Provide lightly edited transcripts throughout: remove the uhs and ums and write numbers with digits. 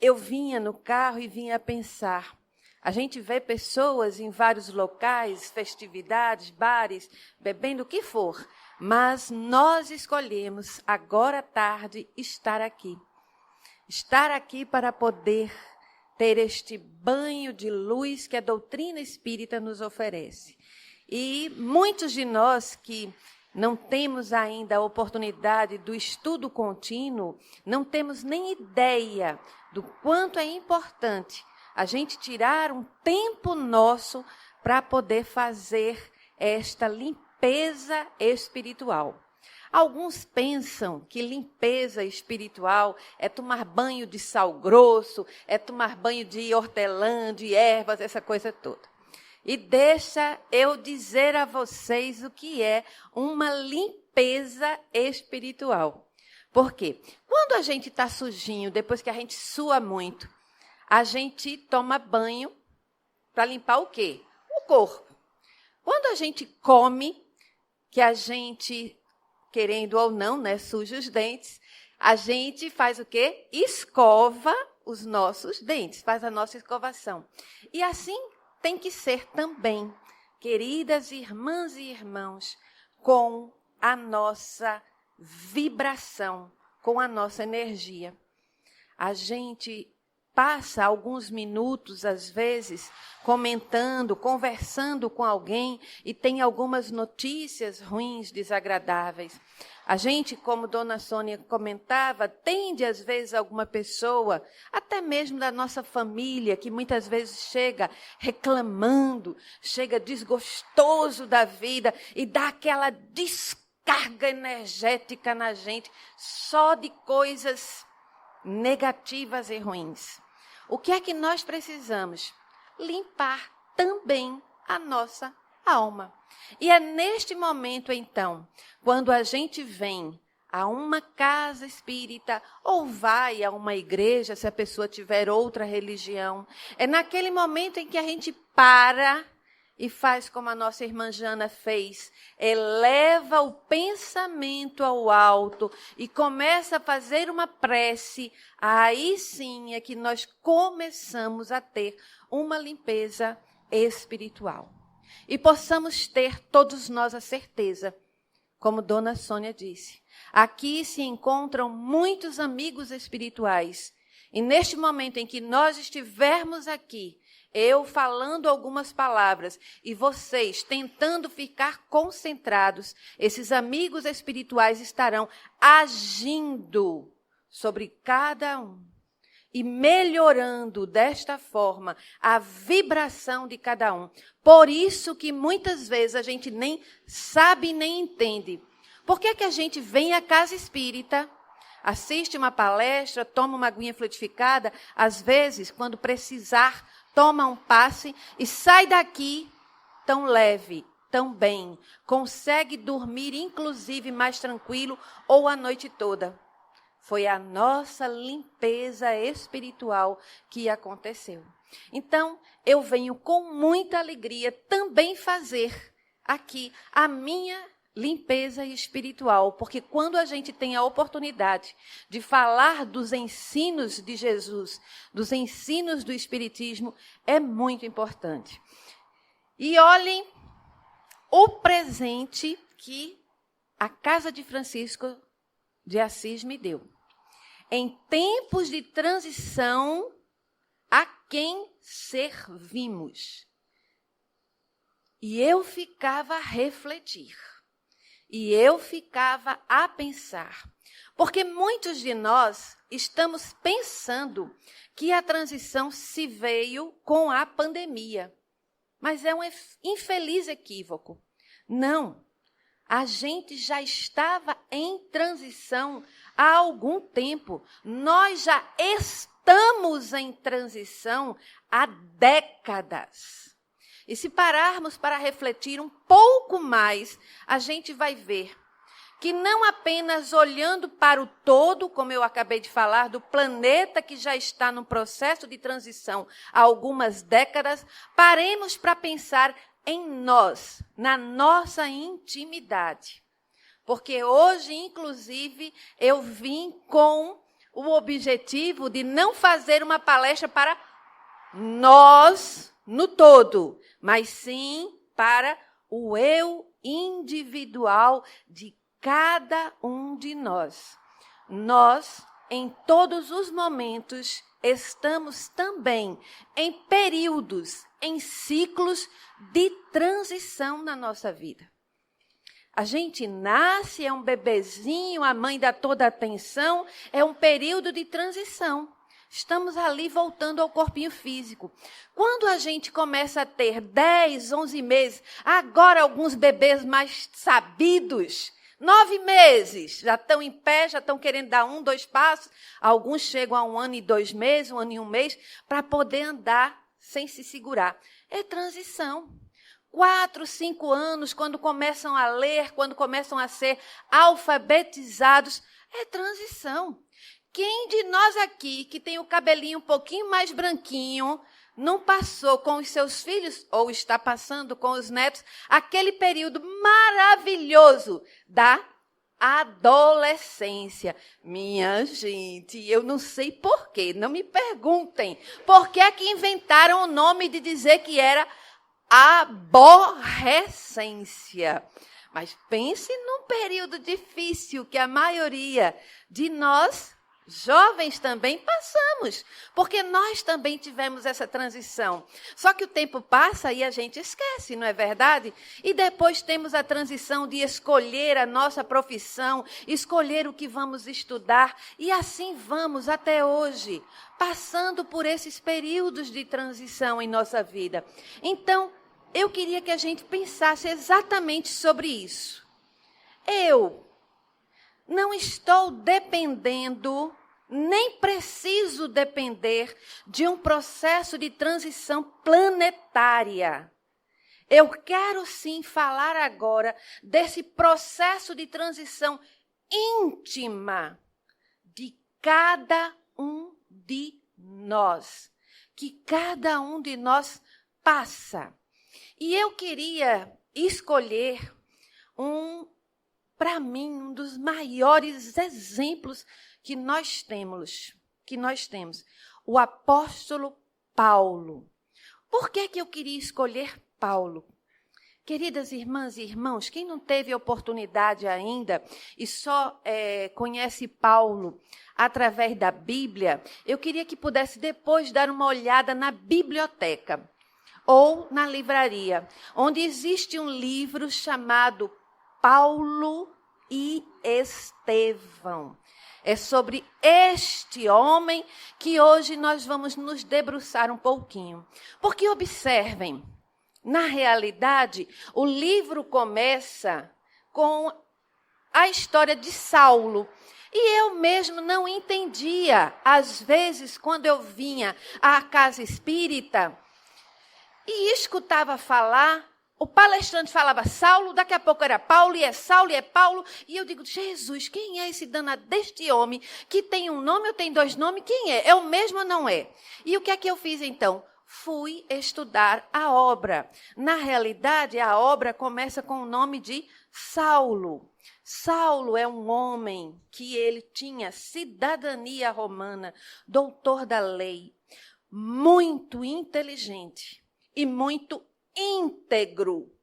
eu vinha no carro e vinha a pensar. A gente vê pessoas em vários locais, festividades, bares, bebendo o que for, mas nós escolhemos, agora à tarde, estar aqui. Estar aqui para poder ter este banho de luz que a doutrina espírita nos oferece. E muitos de nós que não temos ainda a oportunidade do estudo contínuo, não temos nem ideia do quanto é importante a gente tirar um tempo nosso para poder fazer esta limpeza espiritual. Alguns pensam que limpeza espiritual é tomar banho de sal grosso, é tomar banho de hortelã, de ervas, essa coisa toda. E deixa eu dizer a vocês o que é uma limpeza espiritual. Por quê? Quando a gente está sujinho, depois que a gente sua muito, a gente toma banho para limpar o quê? O corpo. Quando a gente come, que a gente, querendo ou não, né, suja os dentes, a gente faz o quê? Escova os nossos dentes, faz a nossa escovação. E assim tem que ser também, queridas irmãs e irmãos, com a nossa vibração, com a nossa energia. A gente passa alguns minutos, às vezes, comentando, conversando com alguém e tem algumas notícias ruins, desagradáveis. A gente, como Dona Sônia comentava, tende, às vezes, alguma pessoa, até mesmo da nossa família, que muitas vezes chega reclamando, chega desgostoso da vida e dá aquela descarga energética na gente, só de coisas negativas e ruins. O que é que nós precisamos? Limpar também a nossa alma. E é neste momento, então, quando a gente vem a uma casa espírita ou vai a uma igreja, se a pessoa tiver outra religião, é naquele momento em que a gente para e faz como a nossa irmã Jana fez, eleva o pensamento ao alto e começa a fazer uma prece, aí sim é que nós começamos a ter uma limpeza espiritual. E possamos ter todos nós a certeza, como Dona Sônia disse, aqui se encontram muitos amigos espirituais, e neste momento em que nós estivermos aqui, eu falando algumas palavras e vocês tentando ficar concentrados, esses amigos espirituais estarão agindo sobre cada um e melhorando desta forma a vibração de cada um. Por isso que muitas vezes a gente nem sabe nem entende. Por que que a gente vem à casa espírita, assiste uma palestra, toma uma aguinha frutificada, às vezes, quando precisar, toma um passe e sai daqui tão leve, tão bem, consegue dormir inclusive mais tranquilo ou a noite toda. Foi a nossa limpeza espiritual que aconteceu. Então, eu venho com muita alegria também fazer aqui a minha limpeza espiritual, porque quando a gente tem a oportunidade de falar dos ensinos de Jesus, dos ensinos do Espiritismo, é muito importante. E olhem o presente que a Casa de Francisco de Assis me deu. Em tempos de transição, a quem servimos? E eu ficava a refletir. E eu ficava a pensar, porque muitos de nós estamos pensando que a transição se veio com a pandemia. Mas é um infeliz equívoco. Não, a gente já estava em transição há algum tempo. Nós já estamos em transição há décadas. E se pararmos para refletir um pouco mais, a gente vai ver que não apenas olhando para o todo, como eu acabei de falar, do planeta que já está no processo de transição há algumas décadas, paremos para pensar em nós, na nossa intimidade. Porque hoje, inclusive, eu vim com o objetivo de não fazer uma palestra para nós no todo, mas sim para o eu individual de cada um de nós. Nós, em todos os momentos, estamos também em períodos, em ciclos de transição na nossa vida. A gente nasce, é um bebezinho, a mãe dá toda a atenção, é um período de transição. Estamos ali voltando ao corpinho físico. Quando a gente começa a ter 10, 11 meses, agora alguns bebês mais sabidos, 9 meses, já estão em pé, já estão querendo dar 1, 2 passos. Alguns chegam a 1 ano e 2 meses, 1 ano e 1 mês, para poder andar sem se segurar. É transição. 4, 5 anos, quando começam a ler, quando começam a ser alfabetizados, é transição. Quem de nós aqui, que tem o cabelinho um pouquinho mais branquinho, não passou com os seus filhos, ou está passando com os netos, aquele período maravilhoso da adolescência? Minha gente, eu não sei porquê, não me perguntem. Por que é que inventaram o nome de dizer que era aborrecência? Mas pense num período difícil que a maioria de nós jovens também passamos, porque nós também tivemos essa transição. Só que o tempo passa e a gente esquece, não é verdade? E depois temos a transição de escolher a nossa profissão, escolher o que vamos estudar, e assim vamos até hoje, passando por esses períodos de transição em nossa vida. Então, eu queria que a gente pensasse exatamente sobre isso. Eu não estou dependendo, nem preciso depender de um processo de transição planetária. Eu quero sim falar agora desse processo de transição íntima de cada um de nós, que cada um de nós passa. E eu queria escolher para mim, um dos maiores exemplos que nós temos, o apóstolo Paulo. Por que eu queria escolher Paulo? Queridas irmãs e irmãos, quem não teve oportunidade ainda e só conhece Paulo através da Bíblia, eu queria que pudesse depois dar uma olhada na biblioteca ou na livraria, onde existe um livro chamado Paulo e Estevão. É sobre este homem que hoje nós vamos nos debruçar um pouquinho. Porque observem, na realidade, o livro começa com a história de Saulo. E eu mesmo não entendia, às vezes, quando eu vinha à casa espírita e escutava falar. O palestrante falava Saulo, daqui a pouco era Paulo, e é Saulo, e é Paulo. E eu digo, Jesus, quem é esse danado deste homem que tem um nome ou tem 2 nomes? Quem é? É o mesmo ou não é? E o que é que eu fiz então? Fui estudar a obra. Na realidade, a obra começa com o nome de Saulo. Saulo é um homem que ele tinha cidadania romana, doutor da lei, muito inteligente e muito íntegro.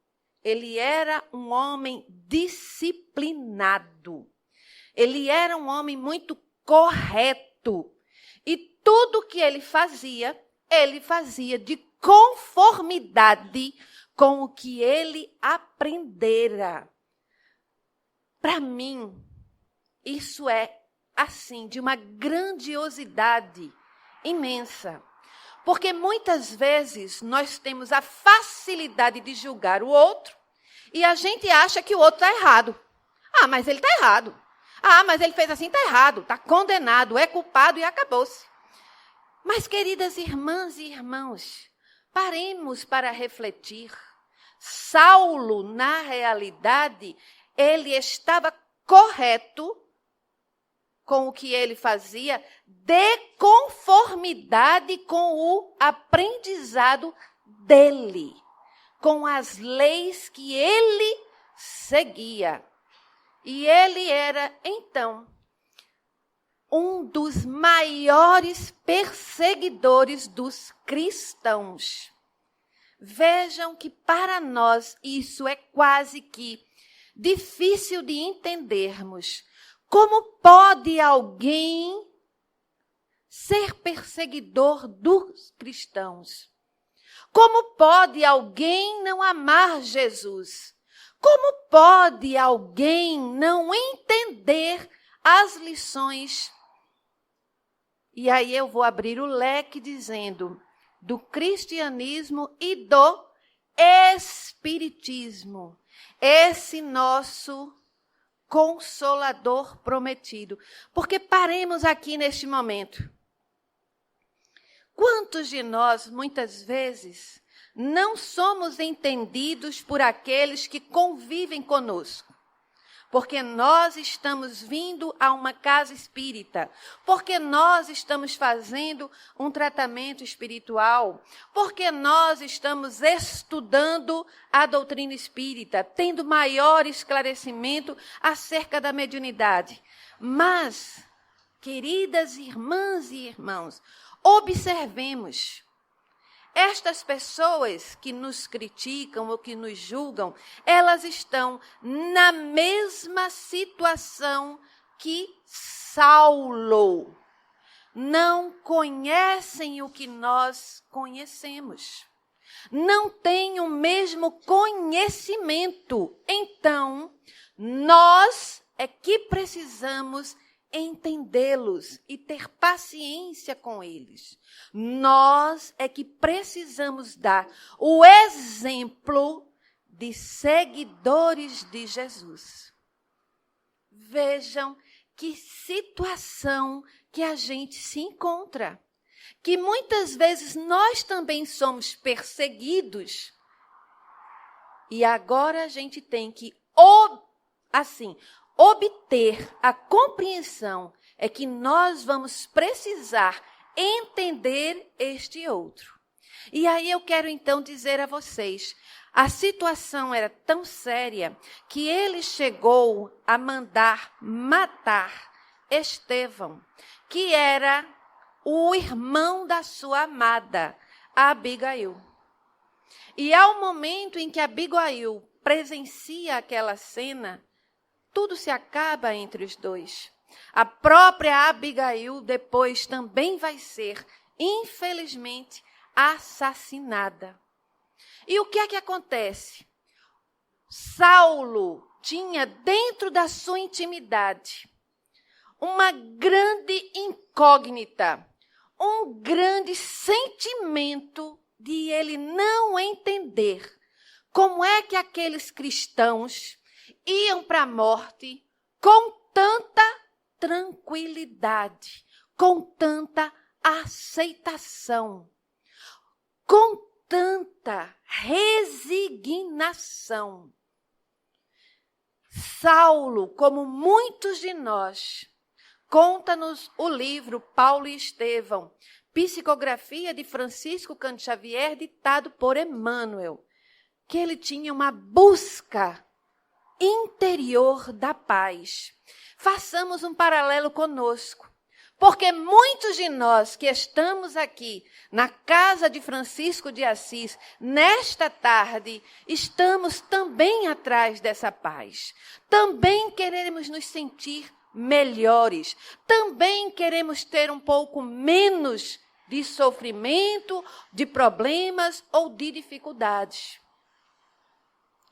Ele era um homem disciplinado. Ele era um homem muito correto. E tudo que ele fazia de conformidade com o que ele aprendera. Para mim, isso é, assim, de uma grandiosidade imensa. Porque muitas vezes nós temos a facilidade de julgar o outro e a gente acha que o outro está errado. Ah, mas ele está errado. Ah, mas ele fez assim, está errado, está condenado, é culpado e acabou-se. Mas, queridas irmãs e irmãos, paremos para refletir. Saulo, na realidade, ele estava correto com o que ele fazia, de conformidade com o aprendizado dele, com as leis que ele seguia. E ele era, então, um dos maiores perseguidores dos cristãos. Vejam que para nós isso é quase que difícil de entendermos. Como pode alguém ser perseguidor dos cristãos? Como pode alguém não amar Jesus? Como pode alguém não entender as lições? E aí eu vou abrir o leque dizendo do cristianismo e do espiritismo. Esse nosso consolador prometido. Porque paremos aqui neste momento. Quantos de nós, muitas vezes, não somos entendidos por aqueles que convivem conosco? Porque nós estamos vindo a uma casa espírita, porque nós estamos fazendo um tratamento espiritual, porque nós estamos estudando a doutrina espírita, tendo maior esclarecimento acerca da mediunidade. Mas, queridas irmãs e irmãos, observemos. Estas pessoas que nos criticam ou que nos julgam, elas estão na mesma situação que Saulo. Não conhecem o que nós conhecemos. Não têm o mesmo conhecimento. Então, nós é que precisamos entendê-los e ter paciência com eles. Nós é que precisamos dar o exemplo de seguidores de Jesus. Vejam que situação que a gente se encontra. Que muitas vezes nós também somos perseguidos. E agora a gente tem que, obter a compreensão é que nós vamos precisar entender este outro. E aí eu quero então dizer a vocês, a situação era tão séria que ele chegou a mandar matar Estevão, que era o irmão da sua amada, Abigail. E ao momento em que Abigail presencia aquela cena, tudo se acaba entre os dois. A própria Abigail depois também vai ser, infelizmente, assassinada. E o que é que acontece? Saulo tinha dentro da sua intimidade uma grande incógnita, um grande sentimento de ele não entender como é que aqueles cristãos iam para a morte com tanta tranquilidade, com tanta aceitação, com tanta resignação. Saulo, como muitos de nós, conta-nos o livro Paulo e Estevão, psicografia de Francisco Cândido Xavier, ditado por Emmanuel, que ele tinha uma busca interior da paz. Façamos um paralelo conosco, porque muitos de nós que estamos aqui na casa de Francisco de Assis, nesta tarde, estamos também atrás dessa paz. Também queremos nos sentir melhores. Também queremos ter um pouco menos de sofrimento, de problemas ou de dificuldades.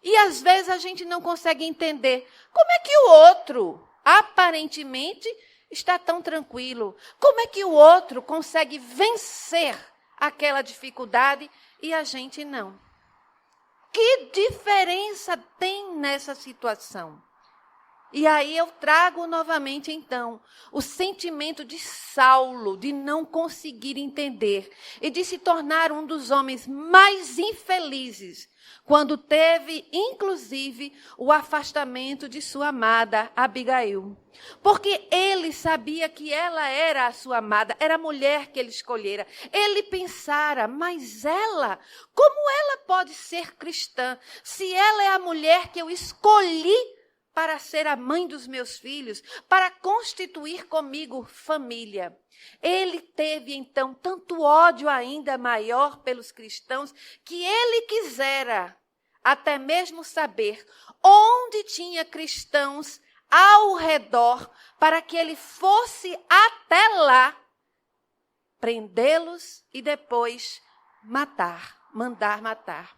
E às vezes a gente não consegue entender como é que o outro, aparentemente, está tão tranquilo. Como é que o outro consegue vencer aquela dificuldade e a gente não? Que diferença tem nessa situação? E aí eu trago novamente, então, o sentimento de Saulo, de não conseguir entender e de se tornar um dos homens mais infelizes, quando teve, inclusive, o afastamento de sua amada Abigail. Porque ele sabia que ela era a sua amada, era a mulher que ele escolhera. Ele pensara, mas ela, como ela pode ser cristã, se ela é a mulher que eu escolhi para ser a mãe dos meus filhos, para constituir comigo família. Ele teve, então, tanto ódio ainda maior pelos cristãos, que ele quisera até mesmo saber onde tinha cristãos ao redor, para que ele fosse até lá, prendê-los e depois mandar matar.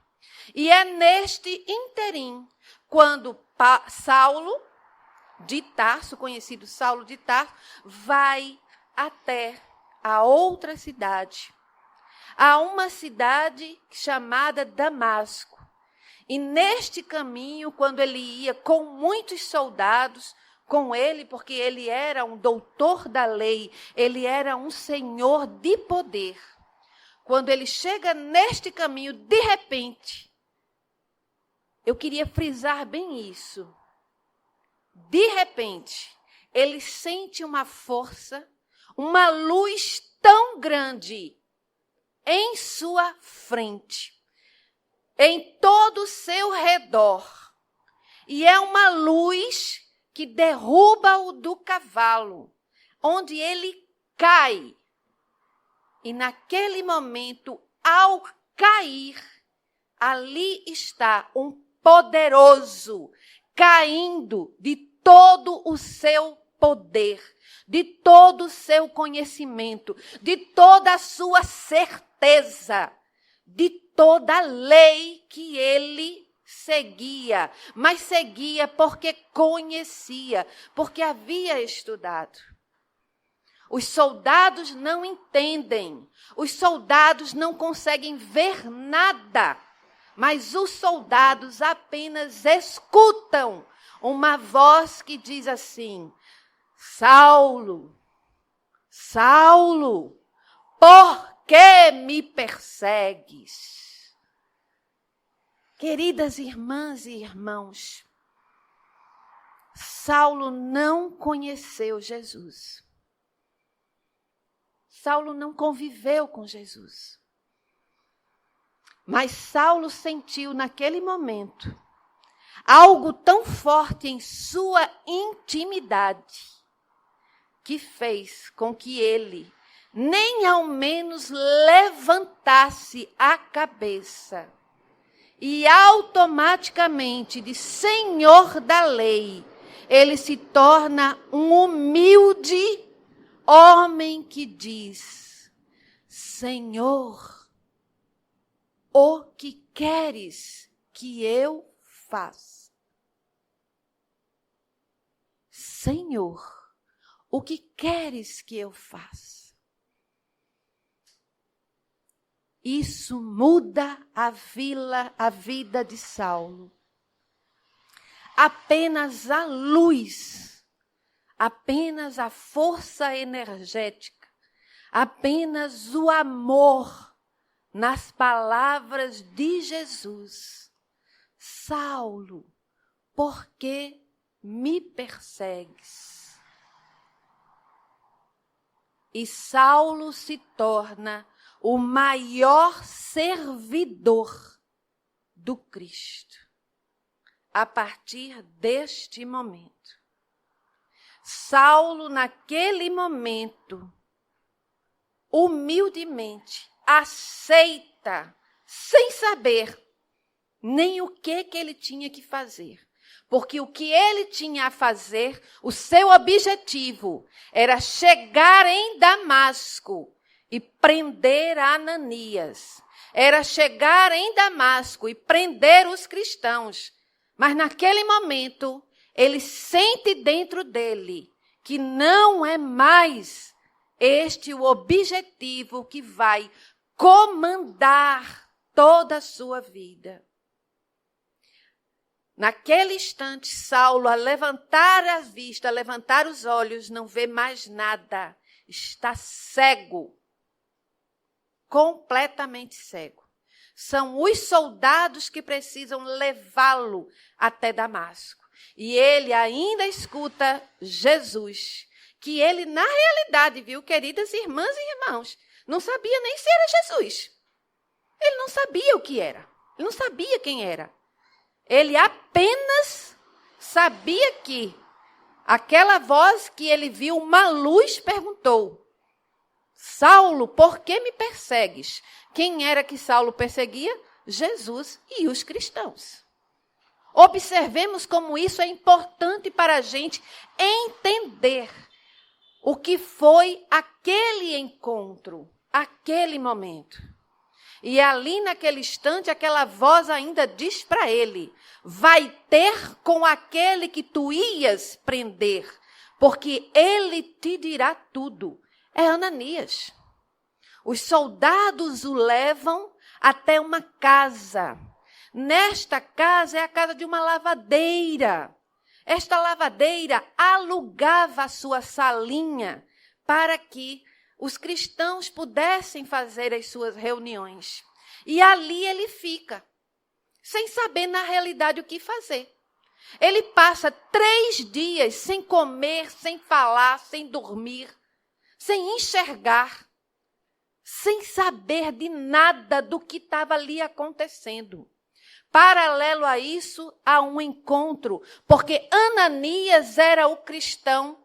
E é neste interim, quando Saulo de Tarso, conhecido Saulo de Tarso, vai até a outra cidade, a uma cidade chamada Damasco. E neste caminho, quando ele ia com muitos soldados com ele, porque ele era um doutor da lei, ele era um senhor de poder. Quando ele chega neste caminho, de repente, eu queria frisar bem isso. De repente, ele sente uma força, uma luz tão grande em sua frente, em todo o seu redor. E é uma luz que derruba-o do cavalo, onde ele cai. E naquele momento, ao cair, ali está um poderoso caindo de todo o seu poder, de todo o seu conhecimento, de toda a sua certeza, de toda a lei que ele seguia, mas seguia porque conhecia, porque havia estudado. Os soldados não entendem, os soldados não conseguem ver nada, mas os soldados apenas escutam uma voz que diz assim: Saulo, Saulo, por que me persegues? Queridas irmãs e irmãos, Saulo não conheceu Jesus. Saulo não conviveu com Jesus. Mas Saulo sentiu naquele momento algo tão forte em sua intimidade que fez com que ele nem ao menos levantasse a cabeça e automaticamente de senhor da lei ele se torna um humilde homem que diz: Senhor, o que queres que eu faça? Senhor, o que queres que eu faça? Isso muda a vida de Saulo. Apenas a luz, apenas a força energética, apenas o amor nas palavras de Jesus. Saulo, por que me persegues? E Saulo se torna o maior servidor do Cristo. A partir deste momento. Saulo, naquele momento, humildemente, aceita, sem saber nem o que ele tinha que fazer. Porque o que ele tinha a fazer, o seu objetivo, era chegar em Damasco e prender Ananias. Era chegar em Damasco e prender os cristãos. Mas naquele momento, ele sente dentro dele que não é mais este o objetivo que vai comandar toda a sua vida. Naquele instante, Saulo, a levantar a vista, a levantar os olhos, não vê mais nada. Está cego. Completamente cego. São os soldados que precisam levá-lo até Damasco. E ele ainda escuta Jesus, que ele, na realidade, viu, queridas irmãs e irmãos, não sabia nem se era Jesus. Ele não sabia o que era. Ele não sabia quem era. Ele apenas sabia que aquela voz que ele viu, uma luz, perguntou: Saulo, por que me persegues? Quem era que Saulo perseguia? Jesus e os cristãos. Observemos como isso é importante para a gente entender o que foi aquele encontro, aquele momento. E ali naquele instante, aquela voz ainda diz para ele: vai ter com aquele que tu ias prender, porque ele te dirá tudo. É Ananias. Os soldados o levam até uma casa. Nesta casa é a casa de uma lavadeira. Esta lavadeira alugava a sua salinha para que os cristãos pudessem fazer as suas reuniões. E ali ele fica, sem saber na realidade o que fazer. Ele passa 3 dias sem comer, sem falar, sem dormir, sem enxergar, sem saber de nada do que estava ali acontecendo. Paralelo a isso, há um encontro, porque Ananias era o cristão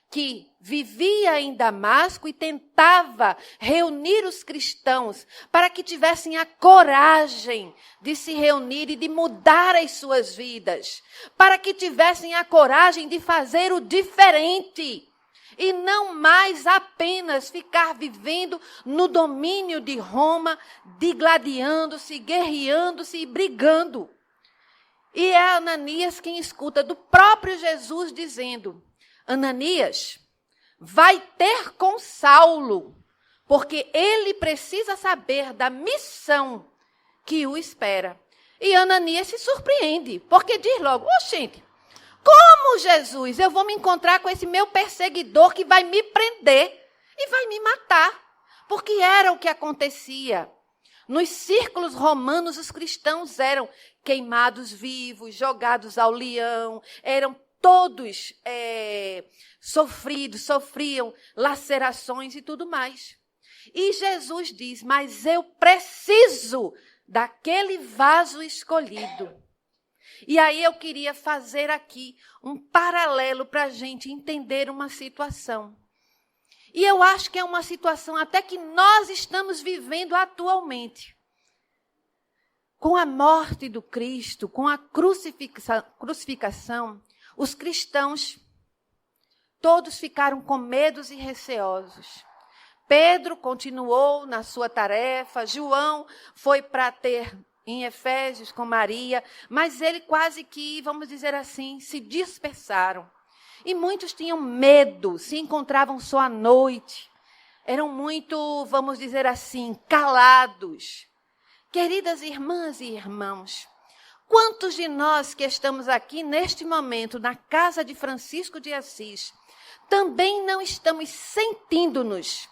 que vivia em Damasco e tentava reunir os cristãos para que tivessem a coragem de se reunir e de mudar as suas vidas, para que tivessem a coragem de fazer o diferente e não mais apenas ficar vivendo no domínio de Roma, digladiando-se, guerreando-se e brigando. E é Ananias quem escuta do próprio Jesus dizendo: Ananias, vai ter com Saulo, porque ele precisa saber da missão que o espera. E Ananias se surpreende, porque diz logo: gente, como, Jesus, eu vou me encontrar com esse meu perseguidor que vai me prender e vai me matar? Porque era o que acontecia. Nos círculos romanos, os cristãos eram queimados vivos, jogados ao leão, eram todos sofriam lacerações e tudo mais. E Jesus diz: mas eu preciso daquele vaso escolhido. E aí eu queria fazer aqui um paralelo para a gente entender uma situação. E eu acho que é uma situação até que nós estamos vivendo atualmente. Com a morte do Cristo, com a crucificação, os cristãos todos ficaram com medos e receosos. Pedro continuou na sua tarefa, João foi para ter em Efésios com Maria, mas ele quase que, vamos dizer assim, se dispersaram. E muitos tinham medo, se encontravam só à noite. Eram muito, vamos dizer assim, calados. Queridas irmãs e irmãos, quantos de nós que estamos aqui neste momento na casa de Francisco de Assis, também não estamos sentindo-nos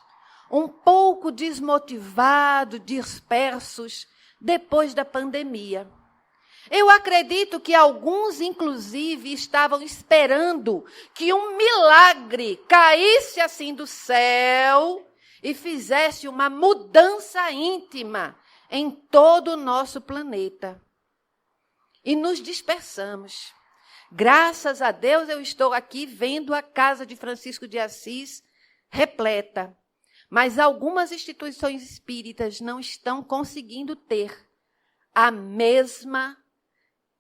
um pouco desmotivados, dispersos, depois da pandemia? Eu acredito que alguns, inclusive, estavam esperando que um milagre caísse assim do céu e fizesse uma mudança íntima em todo o nosso planeta. E nos dispersamos. Graças a Deus eu estou aqui vendo a casa de Francisco de Assis repleta. Mas algumas instituições espíritas não estão conseguindo ter a mesma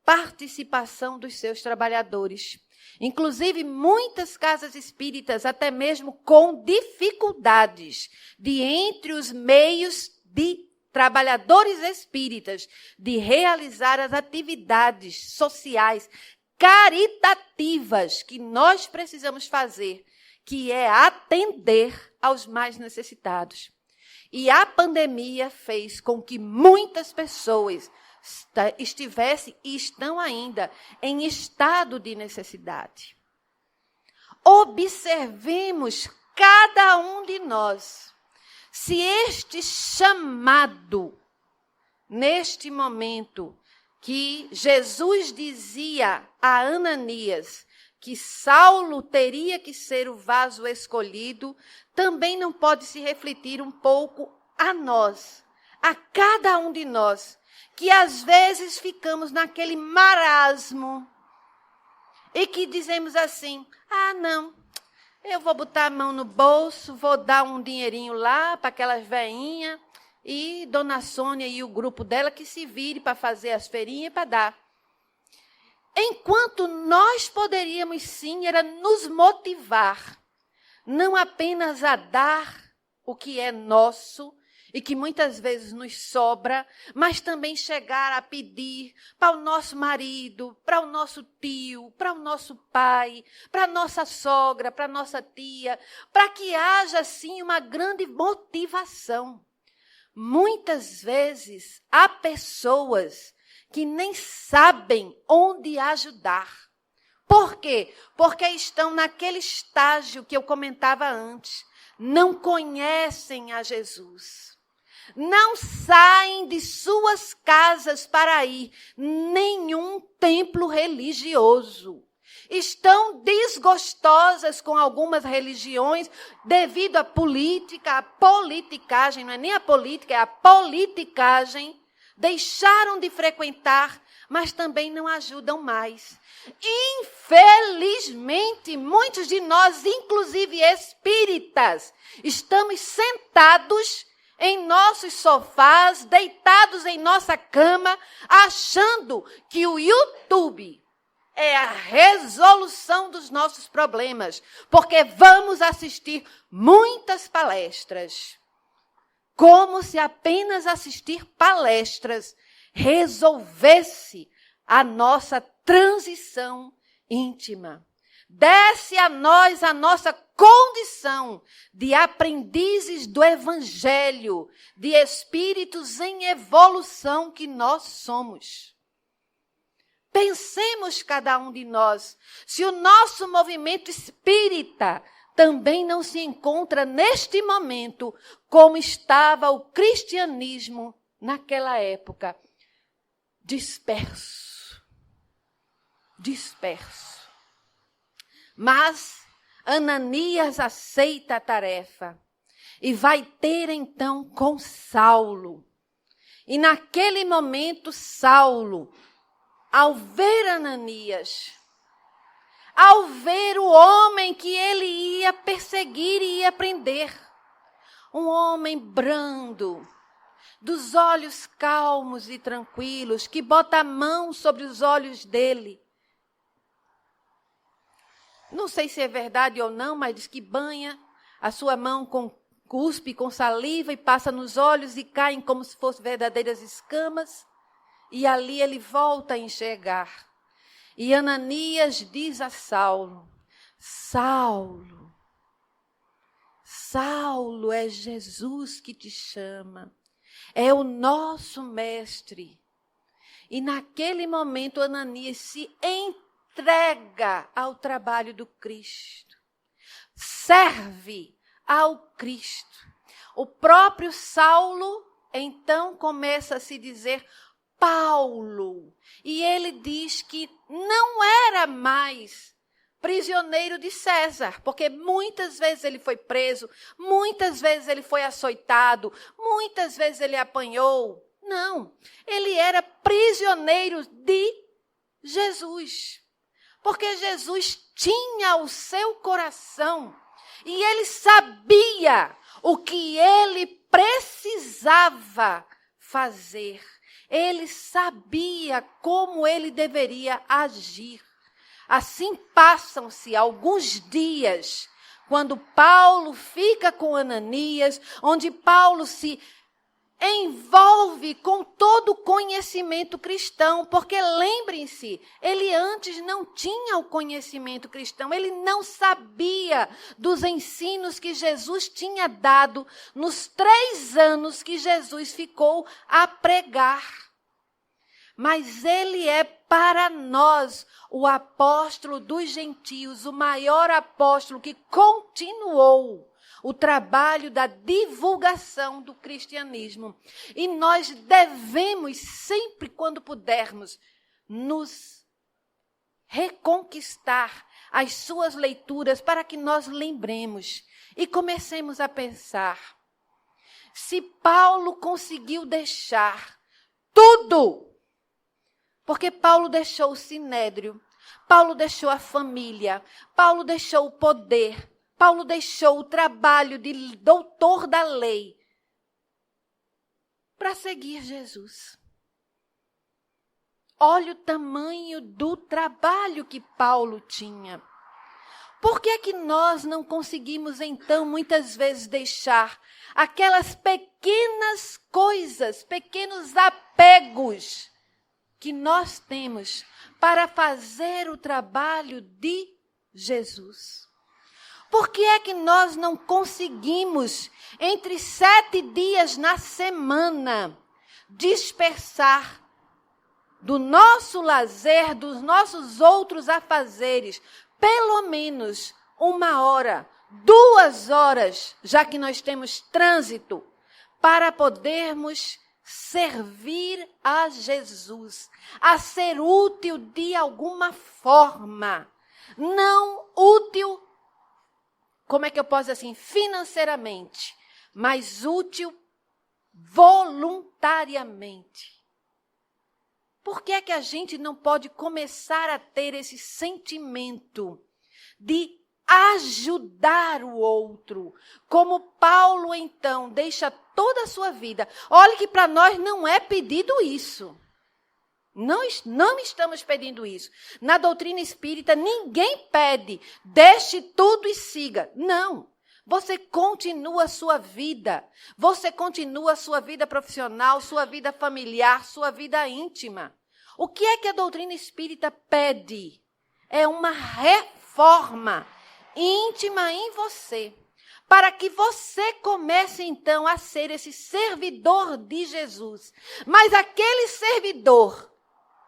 participação dos seus trabalhadores. Inclusive, muitas casas espíritas, até mesmo com dificuldades, de entre os meios de trabalhadores espíritas, de realizar as atividades sociais caritativas que nós precisamos fazer, que é atender aos mais necessitados. E a pandemia fez com que muitas pessoas estivessem e estão ainda em estado de necessidade. Observemos cada um de nós, se este chamado, neste momento, que Jesus dizia a Ananias, que Saulo teria que ser o vaso escolhido, também não pode se refletir um pouco a nós, a cada um de nós, que às vezes ficamos naquele marasmo, e que dizemos assim, não, eu vou botar a mão no bolso, vou dar um dinheirinho lá para aquelas veinhas, e Dona Sônia e o grupo dela que se vire para fazer as feirinhas para dar. Enquanto nós poderíamos sim, era nos motivar, não apenas a dar o que é nosso, e que muitas vezes nos sobra, mas também chegar a pedir para o nosso marido, para o nosso tio, para o nosso pai, para a nossa sogra, para a nossa tia, para que haja, assim, uma grande motivação. Muitas vezes há pessoas que nem sabem onde ajudar. Por quê? Porque estão naquele estágio que eu comentava antes. Não conhecem a Jesus. Não saem de suas casas para ir nenhum templo religioso. Estão desgostosas com algumas religiões devido à política, à politicagem, não é nem a política, é a politicagem. Deixaram de frequentar, mas também não ajudam mais. Infelizmente, muitos de nós, inclusive espíritas, estamos sentados em nossos sofás, deitados em nossa cama, achando que o YouTube é a resolução dos nossos problemas, porque vamos assistir muitas palestras. Como se apenas assistir palestras resolvesse a nossa transição íntima. Desce a nós a nossa condição de aprendizes do Evangelho, de espíritos em evolução que nós somos. Pensemos cada um de nós, se o nosso movimento espírita também não se encontra neste momento como estava o cristianismo naquela época, disperso. Mas Ananias aceita a tarefa e vai ter então com Saulo. E naquele momento, Saulo, ao ver Ananias, ao ver o homem que ele ia perseguir e ia prender, um homem brando, dos olhos calmos e tranquilos, que bota a mão sobre os olhos dele. Não sei se é verdade ou não, mas diz que banha a sua mão com cuspe, com saliva e passa nos olhos e caem como se fossem verdadeiras escamas. E ali ele volta a enxergar. E Ananias diz a Saulo, Saulo, é Jesus que te chama. É o nosso mestre. E naquele momento Ananias se entrega ao trabalho do Cristo. Serve ao Cristo. O próprio Saulo, então, começa a se dizer Paulo. E ele diz que não era mais prisioneiro de César, porque muitas vezes ele foi preso, muitas vezes ele foi açoitado, muitas vezes ele apanhou. Não, ele era prisioneiro de Jesus. Porque Jesus tinha o seu coração e ele sabia o que ele precisava fazer. Ele sabia como ele deveria agir. Assim passam-se alguns dias, quando Paulo fica com Ananias, onde Paulo se envolve com todo o conhecimento cristão, porque lembrem-se, ele antes não tinha o conhecimento cristão, ele não sabia dos ensinos que Jesus tinha dado nos 3 anos que Jesus ficou a pregar. Mas ele é para nós o apóstolo dos gentios, o maior apóstolo que continuou o trabalho da divulgação do cristianismo. E nós devemos, sempre quando pudermos, nos reconquistar as suas leituras para que nós lembremos e comecemos a pensar. Se Paulo conseguiu deixar tudo, porque Paulo deixou o sinédrio, Paulo deixou a família, Paulo deixou o poder, Paulo deixou o trabalho de doutor da lei para seguir Jesus. Olha o tamanho do trabalho que Paulo tinha. Por que é que nós não conseguimos, então, muitas vezes deixar aquelas pequenas coisas, pequenos apegos que nós temos para fazer o trabalho de Jesus? Por que é que nós não conseguimos, entre 7 dias na semana, dispersar do nosso lazer, dos nossos outros afazeres, pelo menos 1 hora, 2 horas, já que nós temos trânsito, para podermos servir a Jesus, a ser útil de alguma forma, não útil, como é que eu posso dizer assim, financeiramente, mas útil voluntariamente. Por que é que a gente não pode começar a ter esse sentimento de ajudar o outro? Como Paulo, então, deixa toda a sua vida. Olha que para nós não é pedido isso. Não estamos pedindo isso. Na doutrina espírita, ninguém pede, deixe tudo e siga. Não. Você continua a sua vida. Você continua a sua vida profissional, sua vida familiar, sua vida íntima. O que é que a doutrina espírita pede? É uma reforma íntima em você, para que você comece, então, a ser esse servidor de Jesus. Mas aquele servidor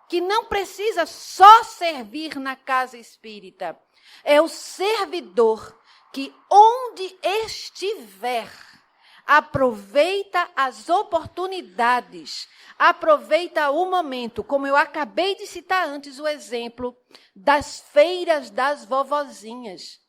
que não precisa só servir na casa espírita, é o servidor que, onde estiver, aproveita as oportunidades, aproveita o momento, como eu acabei de citar antes o exemplo das feiras das vovozinhas.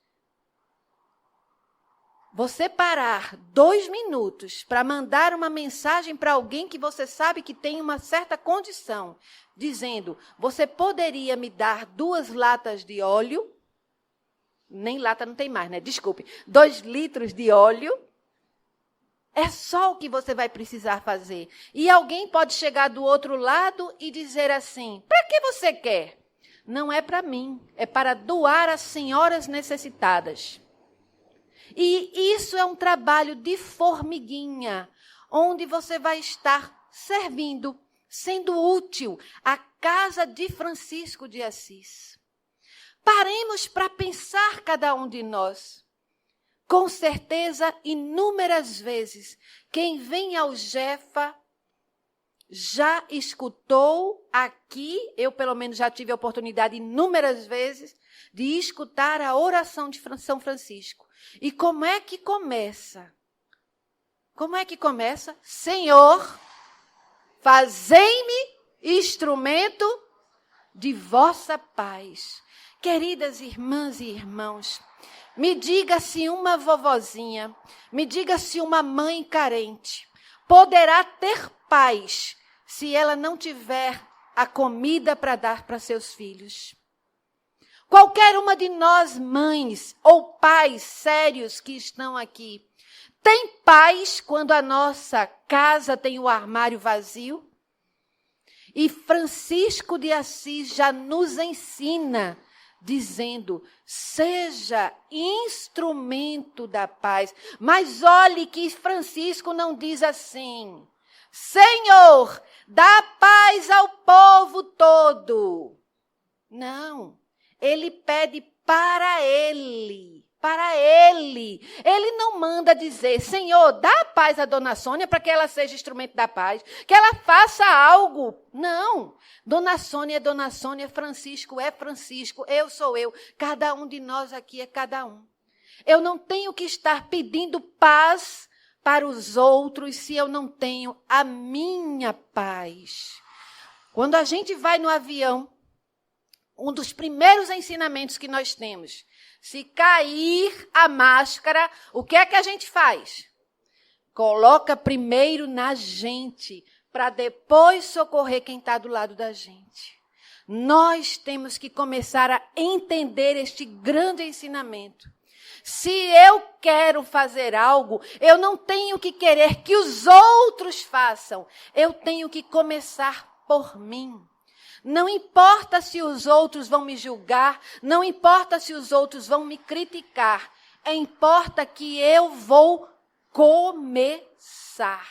Você parar 2 minutos para mandar uma mensagem para alguém que você sabe que tem uma certa condição, dizendo, você poderia me dar 2 latas de óleo? Nem lata não tem mais, né? Desculpe. 2 litros de óleo. É só o que você vai precisar fazer. E alguém pode chegar do outro lado e dizer assim, para que você quer? Não é para mim, é para doar às senhoras necessitadas. E isso é um trabalho de formiguinha, onde você vai estar servindo, sendo útil à casa de Francisco de Assis. Paremos para pensar cada um de nós. Com certeza, inúmeras vezes, quem vem ao Jefa já escutou aqui, eu pelo menos já tive a oportunidade inúmeras vezes, de escutar a oração de São Francisco. E como é que começa? Como é que começa? Senhor, fazei-me instrumento de vossa paz. Queridas irmãs e irmãos, me diga se uma vovozinha, me diga se uma mãe carente poderá ter paz se ela não tiver a comida para dar para seus filhos. Qualquer uma de nós, mães ou pais sérios que estão aqui, tem paz quando a nossa casa tem o armário vazio? E Francisco de Assis já nos ensina, dizendo, seja instrumento da paz. Mas olhe que Francisco não diz assim, Senhor, dá paz ao povo todo. Não, ele pede para ele. Para ele. Ele não manda dizer, Senhor, dá paz a Dona Sônia para que ela seja instrumento da paz, que ela faça algo. Não. Dona Sônia é Dona Sônia, Francisco é Francisco, eu sou eu. Cada um de nós aqui é cada um. Eu não tenho que estar pedindo paz para os outros se eu não tenho a minha paz. Quando a gente vai no avião, um dos primeiros ensinamentos que nós temos, se cair a máscara, o que é que a gente faz? Coloca primeiro na gente, para depois socorrer quem está do lado da gente. Nós temos que começar a entender este grande ensinamento. Se eu quero fazer algo, eu não tenho que querer que os outros façam. Eu tenho que começar por mim. Não importa se os outros vão me julgar, não importa se os outros vão me criticar. Importa que eu vou começar.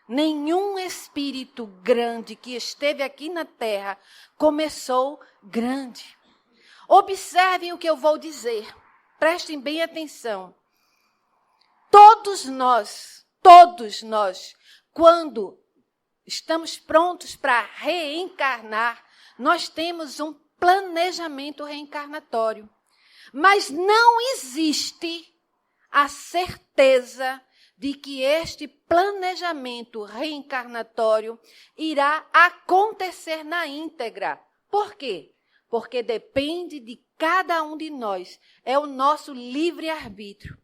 Nenhum espírito grande que esteve aqui na terra começou grande. Observem o que eu vou dizer. Prestem bem atenção. Todos nós, quando estamos prontos para reencarnar, nós temos um planejamento reencarnatório. Mas não existe a certeza de que este planejamento reencarnatório irá acontecer na íntegra. Por quê? Porque depende de cada um de nós. É o nosso livre-arbítrio.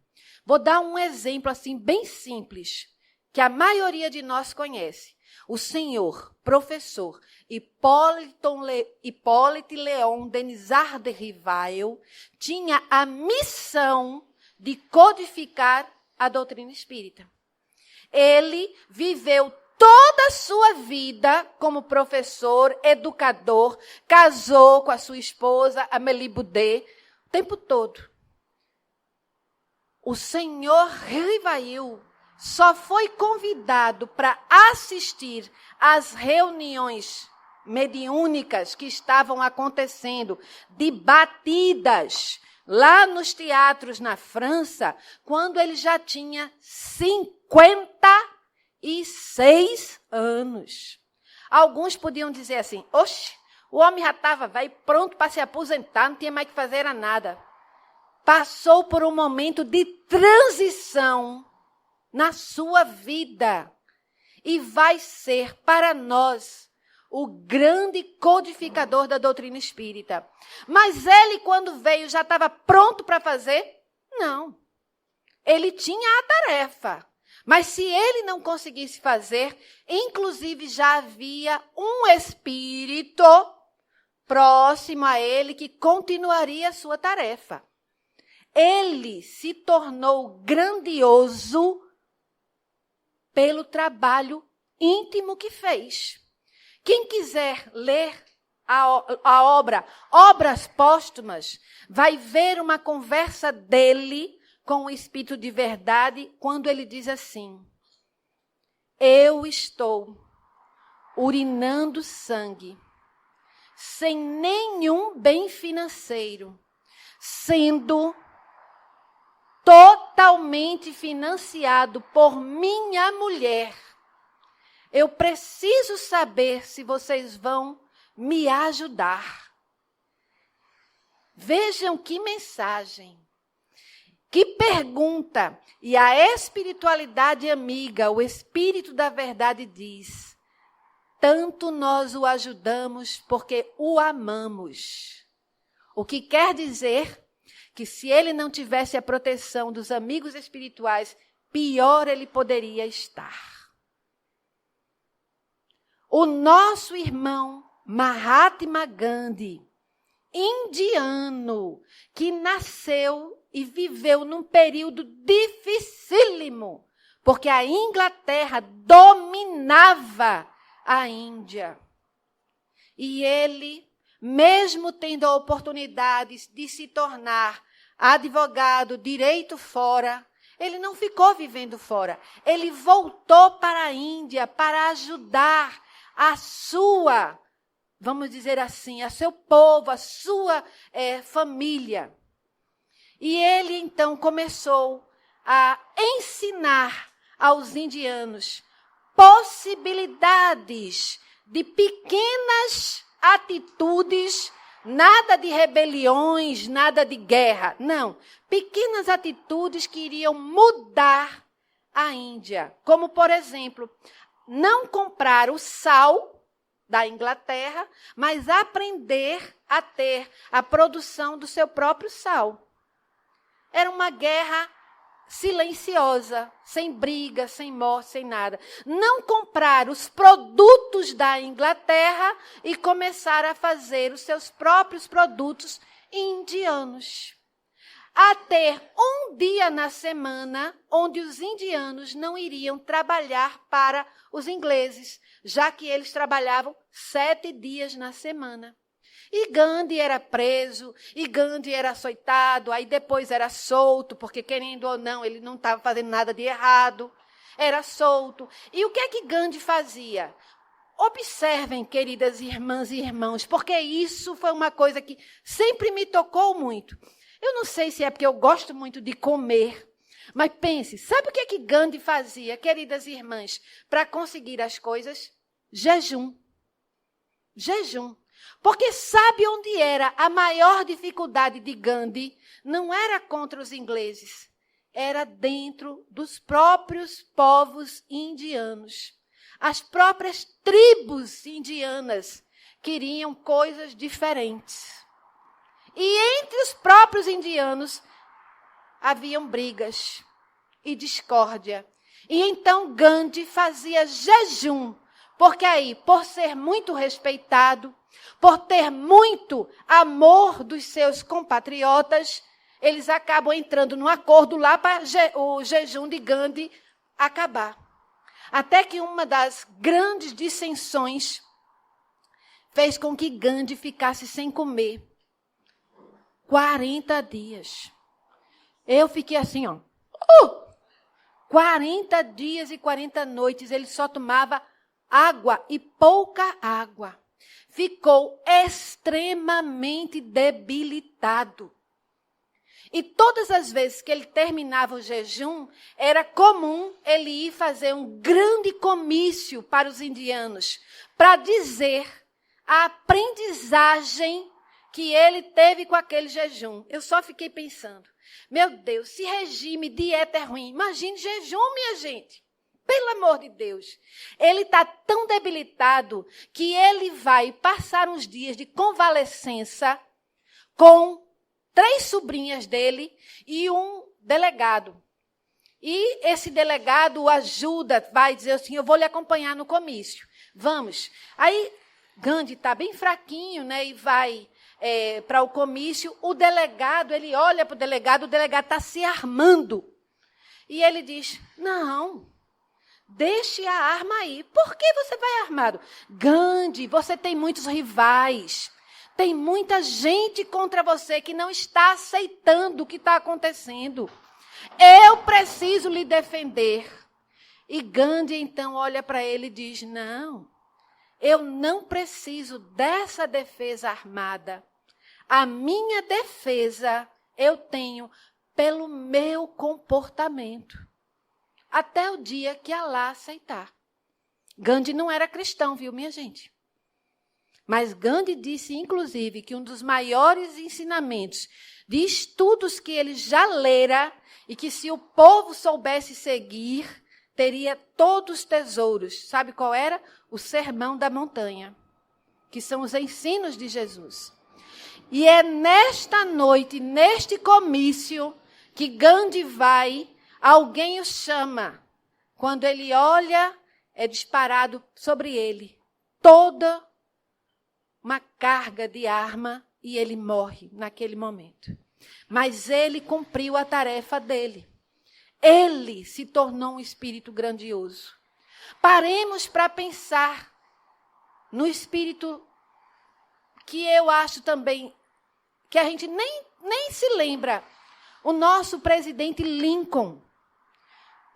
Vou dar um exemplo assim bem simples, que a maioria de nós conhece. O senhor, professor Hipólite Léon Denisard de Rivail, tinha a missão de codificar a doutrina espírita. Ele viveu toda a sua vida como professor, educador, casou com a sua esposa, Amélie Boudet, o tempo todo. O senhor Rivail só foi convidado para assistir às reuniões mediúnicas que estavam acontecendo, debatidas lá nos teatros na França, quando ele já tinha 56 anos. Alguns podiam dizer assim, oxe, o homem já estava pronto para se aposentar, não tinha mais que fazer nada. Passou por um momento de transição na sua vida e vai ser para nós o grande codificador da doutrina espírita. Mas ele, quando veio, já estava pronto para fazer? Não. Ele tinha a tarefa. Mas se ele não conseguisse fazer, inclusive já havia um espírito próximo a ele que continuaria a sua tarefa. Ele se tornou grandioso pelo trabalho íntimo que fez. Quem quiser ler a obra Obras Póstumas, vai ver uma conversa dele com o Espírito de Verdade, quando ele diz assim: eu estou urinando sangue, sem nenhum bem financeiro, sendo totalmente financiado por minha mulher. Eu preciso saber se vocês vão me ajudar. Vejam que mensagem, que pergunta. E a espiritualidade amiga, o Espírito da Verdade diz: tanto nós o ajudamos porque o amamos. O que quer dizer que se ele não tivesse a proteção dos amigos espirituais, pior ele poderia estar. O nosso irmão Mahatma Gandhi, indiano, que nasceu e viveu num período dificílimo, porque a Inglaterra dominava a Índia. E ele, mesmo tendo a oportunidade de se tornar advogado, direito fora, ele não ficou vivendo fora. Ele voltou para a Índia para ajudar a sua, vamos dizer assim, a seu povo, a sua família. E ele, então, começou a ensinar aos indianos possibilidades de pequenas atitudes, nada de rebeliões, nada de guerra, não. Pequenas atitudes que iriam mudar a Índia. Como, por exemplo, não comprar o sal da Inglaterra, mas aprender a ter a produção do seu próprio sal. Era uma guerra silenciosa, sem briga, sem morte, sem nada. Não comprar os produtos da Inglaterra e começar a fazer os seus próprios produtos indianos. A ter um dia na semana onde os indianos não iriam trabalhar para os ingleses, já que eles trabalhavam 7 dias na semana. E Gandhi era preso, e Gandhi era açoitado, aí depois era solto, porque querendo ou não, ele não estava fazendo nada de errado, era solto. E o que é que Gandhi fazia? Observem, queridas irmãs e irmãos, porque isso foi uma coisa que sempre me tocou muito. Eu não sei se é porque eu gosto muito de comer, mas pense, sabe o que é que Gandhi fazia, queridas irmãs, para conseguir as coisas? Jejum. Jejum. Porque sabe onde era a maior dificuldade de Gandhi? Não era contra os ingleses, era dentro dos próprios povos indianos. As próprias tribos indianas queriam coisas diferentes. E entre os próprios indianos haviam brigas e discórdia. E então Gandhi fazia jejum, porque aí, por ser muito respeitado, por ter muito amor dos seus compatriotas, eles acabam entrando num acordo lá para o jejum de Gandhi acabar. Até que uma das grandes dissensões fez com que Gandhi ficasse sem comer 40 dias. Eu fiquei assim, 40 dias e 40 noites, ele só tomava água e pouca água. Ficou extremamente debilitado. E todas as vezes que ele terminava o jejum, era comum ele ir fazer um grande comício para os indianos, para dizer a aprendizagem que ele teve com aquele jejum. Eu só fiquei pensando, meu Deus, se regime, dieta é ruim, imagine jejum, minha gente. Pelo amor de Deus. Ele está tão debilitado que ele vai passar uns dias de convalescença com 3 sobrinhas dele e um delegado. E esse delegado o ajuda, vai dizer assim, eu vou lhe acompanhar no comício. Vamos. Aí Gandhi está bem fraquinho, né, e vai para o comício. O delegado, ele olha para o delegado está se armando. E ele diz, não, deixe a arma aí. Por que você vai armado? Gandhi, você tem muitos rivais. Tem muita gente contra você que não está aceitando o que está acontecendo. Eu preciso lhe defender. E Gandhi, então, olha para ele e diz, não, eu não preciso dessa defesa armada. A minha defesa eu tenho pelo meu comportamento. Até o dia que Allah aceitar. Gandhi não era cristão, viu, minha gente? Mas Gandhi disse, inclusive, que um dos maiores ensinamentos de estudos que ele já lera e que se o povo soubesse seguir, teria todos os tesouros. Sabe qual era? O Sermão da Montanha, que são os ensinos de Jesus. E é nesta noite, neste comício, que Gandhi vai, alguém o chama. Quando ele olha, é disparado sobre ele toda uma carga de arma e ele morre naquele momento. Mas ele cumpriu a tarefa dele. Ele se tornou um espírito grandioso. Paremos para pensar no espírito que eu acho também que a gente nem se lembra. O nosso presidente Lincoln.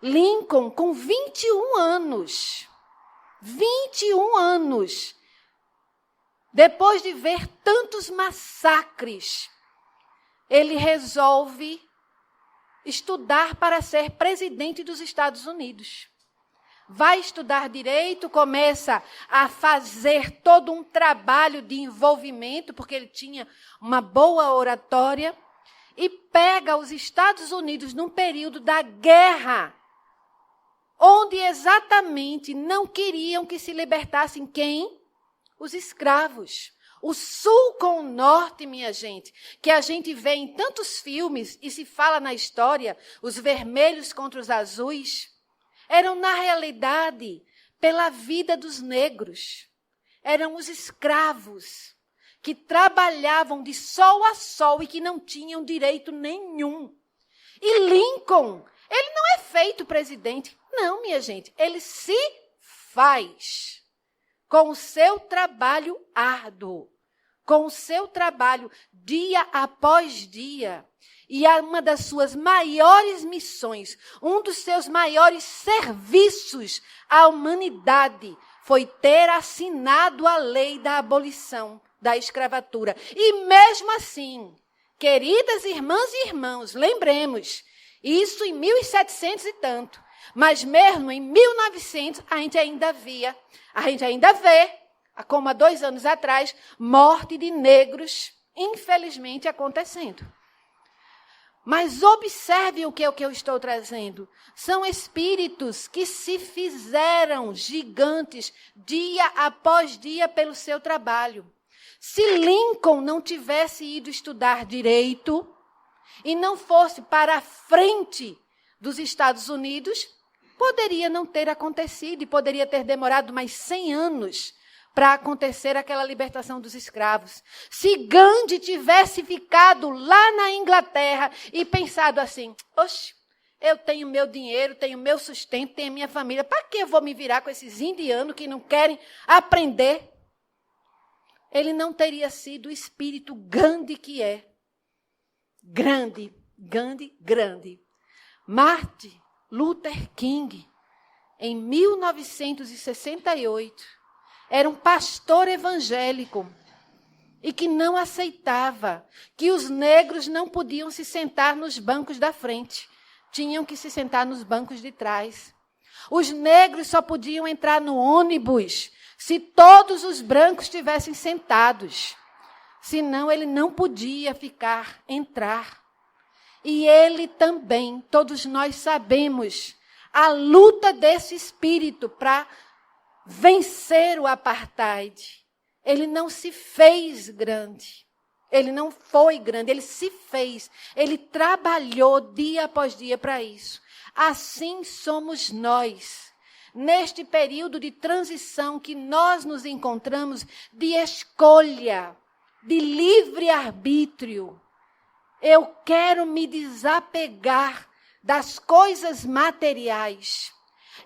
Lincoln, com 21 anos. 21 anos. Depois de ver tantos massacres, ele resolve estudar para ser presidente dos Estados Unidos. Vai estudar direito, começa a fazer todo um trabalho de envolvimento, porque ele tinha uma boa oratória, e pega os Estados Unidos num período da guerra, onde exatamente não queriam que se libertassem quem? Os escravos. O sul com o norte, minha gente, que a gente vê em tantos filmes e se fala na história, os vermelhos contra os azuis, eram na realidade pela vida dos negros. Eram os escravos que trabalhavam de sol a sol e que não tinham direito nenhum. E Lincoln, ele não é feito presidente. Não, minha gente, ele se faz com o seu trabalho árduo, com o seu trabalho dia após dia. E uma das suas maiores missões, um dos seus maiores serviços à humanidade foi ter assinado a lei da abolição da escravatura. E mesmo assim, queridas irmãs e irmãos, lembremos, isso em 1700 e tanto, mas mesmo em 1900 a gente ainda vê, como há 2 anos atrás, morte de negros, infelizmente, acontecendo. Mas observe o que eu estou trazendo. São espíritos que se fizeram gigantes dia após dia pelo seu trabalho. Se Lincoln não tivesse ido estudar direito e não fosse para a frente dos Estados Unidos, poderia não ter acontecido e poderia ter demorado mais 100 anos para acontecer aquela libertação dos escravos. Se Gandhi tivesse ficado lá na Inglaterra e pensado assim, oxe, eu tenho meu dinheiro, tenho meu sustento, tenho minha família, para que eu vou me virar com esses indianos que não querem aprender? Ele não teria sido o espírito Gandhi que é. Grande, Gandhi, grande. Martin Luther King, em 1968, era um pastor evangélico e que não aceitava que os negros não podiam se sentar nos bancos da frente, tinham que se sentar nos bancos de trás. Os negros só podiam entrar no ônibus se todos os brancos estivessem sentados. Senão ele não podia entrar. E ele também, todos nós sabemos, a luta desse espírito para vencer o apartheid. Ele não se fez grande. Ele não foi grande, ele se fez. Ele trabalhou dia após dia para isso. Assim somos nós. Neste período de transição que nós nos encontramos, de escolha, de livre-arbítrio. Eu quero me desapegar das coisas materiais.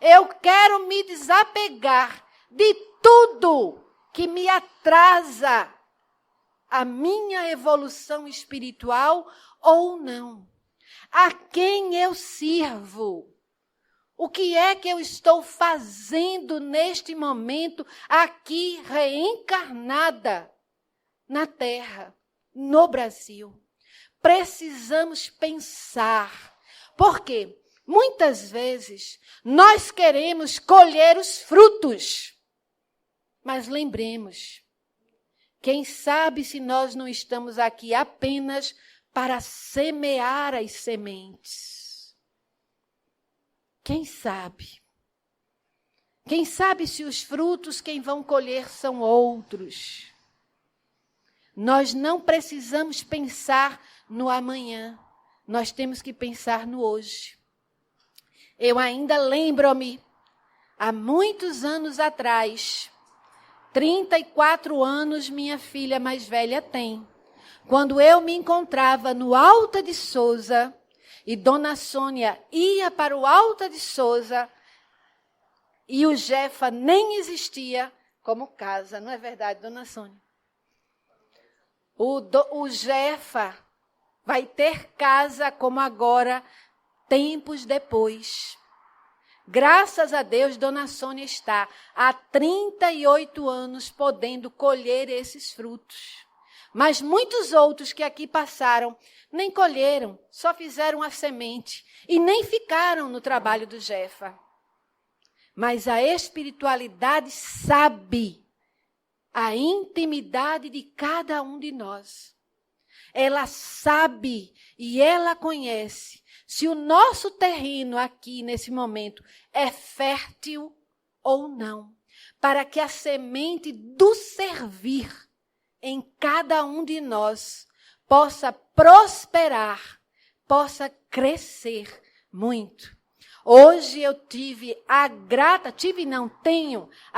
Eu quero me desapegar de tudo que me atrasa a minha evolução espiritual ou não. A quem eu sirvo? O que é que eu estou fazendo neste momento aqui reencarnada na Terra, no Brasil? Precisamos pensar. Porque muitas vezes nós queremos colher os frutos. Mas lembremos, quem sabe se nós não estamos aqui apenas para semear as sementes? Quem sabe? Quem sabe se os frutos quem vão colher são outros? Nós não precisamos pensar no amanhã. Nós temos que pensar no hoje. Eu ainda lembro-me, há muitos anos atrás, 34 anos minha filha mais velha tem, quando eu me encontrava no Alta de Souza, e Dona Sônia ia para o Alta de Souza, e o Jefa nem existia como casa, não é verdade, Dona Sônia? O Jefa vai ter casa como agora, tempos depois. Graças a Deus, Dona Sônia está há 38 anos podendo colher esses frutos. Mas muitos outros que aqui passaram nem colheram, só fizeram a semente e nem ficaram no trabalho do Jefa. Mas a espiritualidade sabe a intimidade de cada um de nós. Ela sabe e ela conhece se o nosso terreno aqui, nesse momento, é fértil ou não, para que a semente do servir em cada um de nós possa prosperar, possa crescer muito. Hoje eu tenho a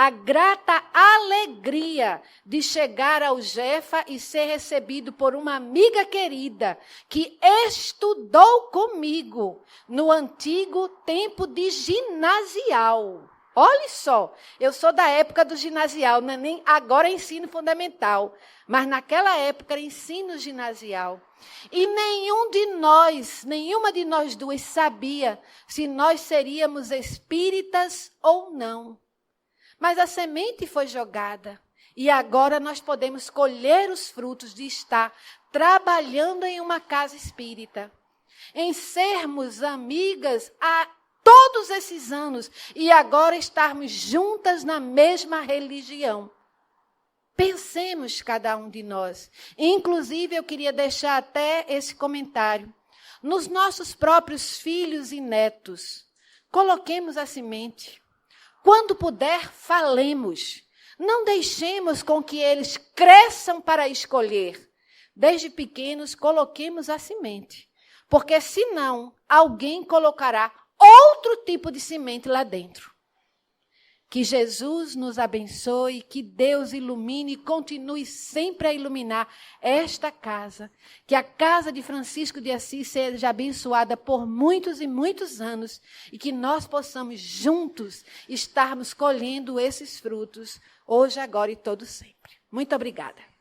grata alegria de chegar ao Jefa e ser recebido por uma amiga querida que estudou comigo no antigo tempo de ginasial. Olha só, eu sou da época do ginasial, não é nem agora é ensino fundamental, mas naquela época era ensino ginasial. E nenhuma de nós duas sabia se nós seríamos espíritas ou não. Mas a semente foi jogada e agora nós podemos colher os frutos de estar trabalhando em uma casa espírita, em sermos amigas há todos esses anos e agora estarmos juntas na mesma religião. Pensemos cada um de nós. Inclusive, eu queria deixar até esse comentário. Nos nossos próprios filhos e netos, coloquemos a semente. Quando puder, falemos. Não deixemos com que eles cresçam para escolher. Desde pequenos, coloquemos a semente. Porque senão, alguém colocará outro tipo de semente lá dentro. Que Jesus nos abençoe, que Deus ilumine e continue sempre a iluminar esta casa. Que a casa de Francisco de Assis seja abençoada por muitos e muitos anos e que nós possamos juntos estarmos colhendo esses frutos, hoje, agora e todo sempre. Muito obrigada.